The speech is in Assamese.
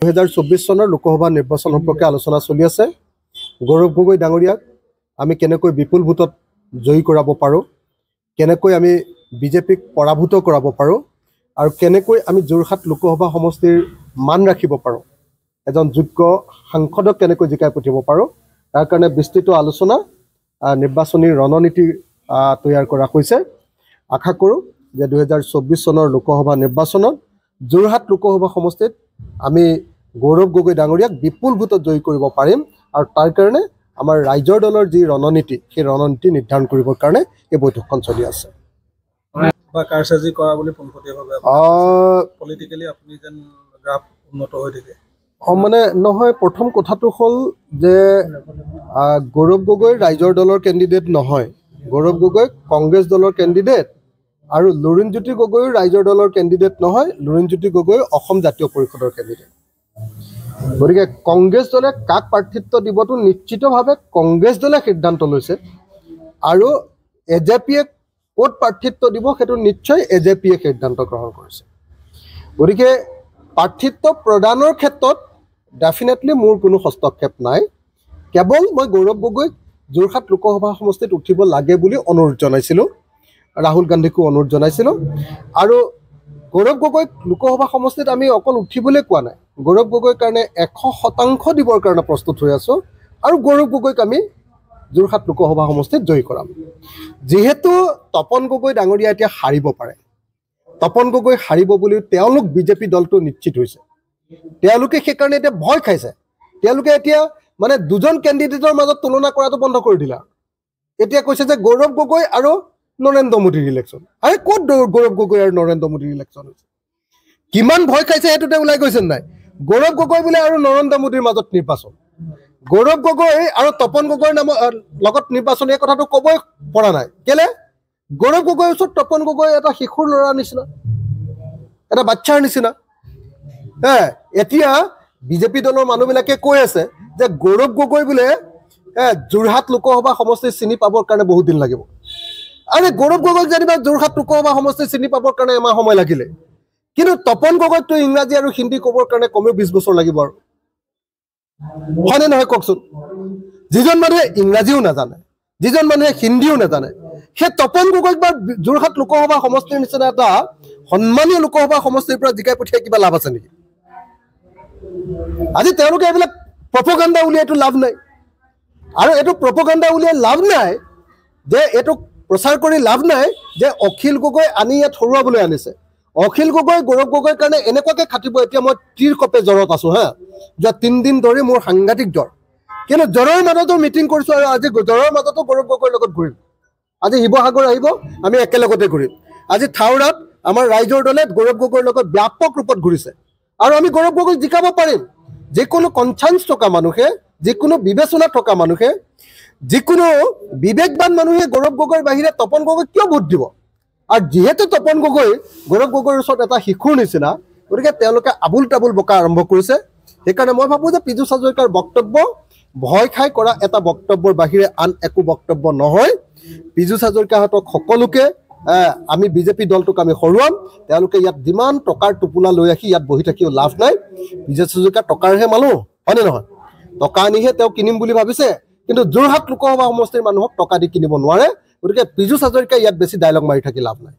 2024 চনৰ লোকসভা নিৰ্বাচন সম্পৰ্কে আলোচনা চলি আছে। গৌৰৱ গগৈ ডাঙৰীয়াক আমি কেনেকৈ বিপুল ভোটত জয়ী কৰাব পাৰোঁ, কেনেকৈ আমি বিজেপিক পৰাভূত কৰাব পাৰোঁ আৰু কেনেকৈ আমি যোৰহাট লোকসভা সমষ্টিৰ মান ৰাখিব পাৰোঁ, এজন যোগ্য সাংসদক কেনেকৈ জিকাই পঠিয়াব পাৰোঁ, তাৰ কাৰণে বিস্তৃত আলোচনা নিৰ্বাচনী ৰণনীতি তৈয়াৰ কৰা হৈছে। আশা কৰোঁ যে 2024 চনৰ লোকসভা নিৰ্বাচনত যোৰহাট লোকসভা সমষ্টিত আমি গৌৰৱ গগৈ ডাঙৰীয়াক বিপুল ভোটত জয়ী কৰিব পাৰিম আৰু তাৰ কাৰণে আমাৰ ৰাইজৰ দলৰ যি ৰণনীতি সেই ৰণনীতি নিৰ্ধাৰণ কৰিবৰ কাৰণে এই বৈঠকখন চলি আছে। কাৰসাজি কৰা বুলি পোনপটীয়াভাৱে পলিটিক্যালি আপুনি যেন গ্ৰাফ উন্নত হৈ থাকে মানে নহয়। প্ৰথম কথাটো হ'ল যে গৌৰৱ গগৈ ৰাইজৰ দলৰ কেণ্ডিডেট নহয়, গৌৰৱ গগৈ কংগ্ৰেছ দলৰ কেণ্ডিডেট আৰু লুৰিণজ্যোতি গগৈও ৰাইজৰ দলৰ কেণ্ডিডেট নহয়, লুৰিণজ্যোতি গগৈ অসম জাতীয় পৰিষদৰ কেণ্ডিডেট। গতিকে কংগ্ৰেছ দলে কাক প্ৰাৰ্থিত্ব দিবতো নিশ্চিতভাৱে কংগ্ৰেছ দলে সিদ্ধান্ত লৈছে আৰু এজেপিয়ে ক'ত প্ৰাৰ্থিত্ব দিব সেইটো নিশ্চয় এজেপিয়ে সিদ্ধান্ত গ্ৰহণ কৰিছে। গতিকে প্ৰাৰ্থিত্ব প্ৰদানৰ ক্ষেত্ৰত ডেফিনেটলি মোৰ কোনো হস্তক্ষেপ নাই। কেৱল মই গৌৰৱ গগৈক যোৰহাট লোকসভা সমষ্টিত উঠিব লাগে বুলি অনুৰোধ জনাইছিলোঁ, ৰাহুল গান্ধীকো অনুৰোধ জনাইছিলোঁ। আৰু গৌৰৱ গগৈক লোকসভা সমষ্টিত আমি অকল উঠিবলৈ কোৱা নাই, গৌৰৱ গগৈৰ কাৰণে 100% দিবৰ কাৰণে প্ৰস্তুত হৈ আছোঁ আৰু গৌৰৱ গগৈক আমি যোৰহাট লোকসভা সমষ্টিত জয়ী কৰাম। যিহেতু তপন গগৈ ডাঙৰীয়া এতিয়া হাৰিব পাৰে, তপন গগৈ হাৰিব বুলি তেওঁলোক বিজেপি দলটো নিশ্চিত হৈছে। তেওঁলোকে সেইকাৰণে এতিয়া ভয় খাইছে। তেওঁলোকে এতিয়া মানে দুজন কেণ্ডিডেটৰ মাজত তুলনা কৰাটো বন্ধ কৰি দিলা। এতিয়া কৈছে যে গৌৰৱ গগৈ আৰু নৰেন্দ্ৰ মোদীৰ ইলেকশ্যন। আৰে ক'ত গৌৰৱ গগৈ আৰু নৰেন্দ্ৰ মোদীৰ ইলেকশ্যন হৈছে? কিমান ভয় খাইছে সেইটোতে ওলাই গৈছে নাই? গৌৰৱ গগৈ বোলে আৰু নৰেন্দ্ৰ মোদীৰ মাজত নিৰ্বাচন, গৌৰৱ গগৈ আৰু তপন গগৈৰ লগত নিৰ্বাচন, এই কথাটো ক'বই পৰা নাই। কেলে? গৌৰৱ গগৈৰ ওচৰত তপন গগৈ এটা শিশুৰ ল'ৰাৰ নিচিনা, এটা বাচ্চাৰ নিচিনা। এতিয়া বিজেপি দলৰ মানুহবিলাকে কৈ আছে যে গৌৰৱ গগৈ বোলে যোৰহাট লোকসভা সমষ্টি চিনি পাবৰ কাৰণে বহুত দিন লাগিব। আৰে গৌৰৱ গগৈক যেনিবা যোৰহাট লোকসভা সমষ্টি চিনি পাবৰ কাৰণে এমাহ সময় লাগিলে, কিন্তু তপন গগৈকতো ইংৰাজী আৰু হিন্দী ক'বৰ কাৰণে কমেও 20 বছৰ লাগিব আৰু, হয়নে নহয় কওকচোন? যিজন মানুহে ইংৰাজীও নাজানে, যিজন মানুহে হিন্দীও নাজানে, সেই তপন গগৈক বা যোৰহাট লোকসভা সমষ্টিৰ নিচিনা এটা সন্মানীয় লোকসভা সমষ্টিৰ পৰা জিকাই পঠিয়াই কিবা লাভ আছে নেকি? আজি তেওঁলোকে এইবিলাক প্ৰপগাণ্ডা উলিয়াইতো লাভ নাই। আৰু এইটো প্ৰপগাণ্ডা উলিয়াই লাভ নাই, যে এইটো প্ৰচাৰ কৰি লাভ নাই যে অখিল গগৈ আনি ইয়াত হৰুৱাবলৈ আনিছে। অখিল গগৈ গৌৰৱ গগৈৰ কাৰণে এনেকুৱাকৈ খাটিব। এতিয়া মই তীৰ কপে জ্বৰত আছোঁ যোৱা 3 দিন ধৰি মোৰ সাংঘাতিক জ্বৰ, কিন্তু জ্বৰৰ মাজতো মিটিং কৰিছোঁ আৰু আজি জ্বৰৰ মাজতো গৌৰৱ গগৈৰ লগত ঘূৰিম। আজি শিৱসাগৰ আহিব, আমি একেলগতে ঘূৰিম। আজি থাউৰাত আমাৰ ৰাইজৰ দলে গৌৰৱ গগৈৰ লগত ব্যাপক ৰূপত ঘূৰিছে আৰু আমি গৌৰৱ গগৈক জিকাব পাৰিম। যিকোনো কনচান্স থকা মানুহে, যিকোনো বিবেচনা থকা মানুহে, যিকোনো বিবেকবান মানুহে গৌৰৱ গগৈৰ বাহিৰে তপন গগৈক কিয় ভোট দিব? আৰু যিহেতু তপন গগৈ গৌৰৱ গগৈৰ ওচৰত এটা শিশুৰ নিচিনা, গতিকে তেওঁলোকে আবুল তাবুল বকা আৰম্ভ কৰিছে। সেইকাৰণে মই ভাবোঁ যে পীযুষ হাজৰিকাৰ বক্তব্য ভয় খাই কৰা এটা বক্তব্যৰ বাহিৰে আন একো বক্তব্য নহয়। পীযুষ হাজৰিকাহঁতক সকলোকে আমি বিজেপি দলটোক আমি হৰুৱাম। তেওঁলোকে ইয়াত যিমান টকাৰ টোপোলা লৈ আহি ইয়াত বহি থাকিও লাভ নাই। পীযুষ হাজৰিকা টকাৰহে মানুহ, হয়নে নহয়? টকা আনিহে তেওঁ কিনিম বুলি ভাবিছে, কিন্তু যোৰহাট লোকসভা সমষ্টিৰ মানুহক টকা দি কিনিব নোৱাৰে। গতিকে পীযুষ হাজৰিকাই ইয়াত বেছি ডায়লগ মাৰি থাকি লাভ নাই।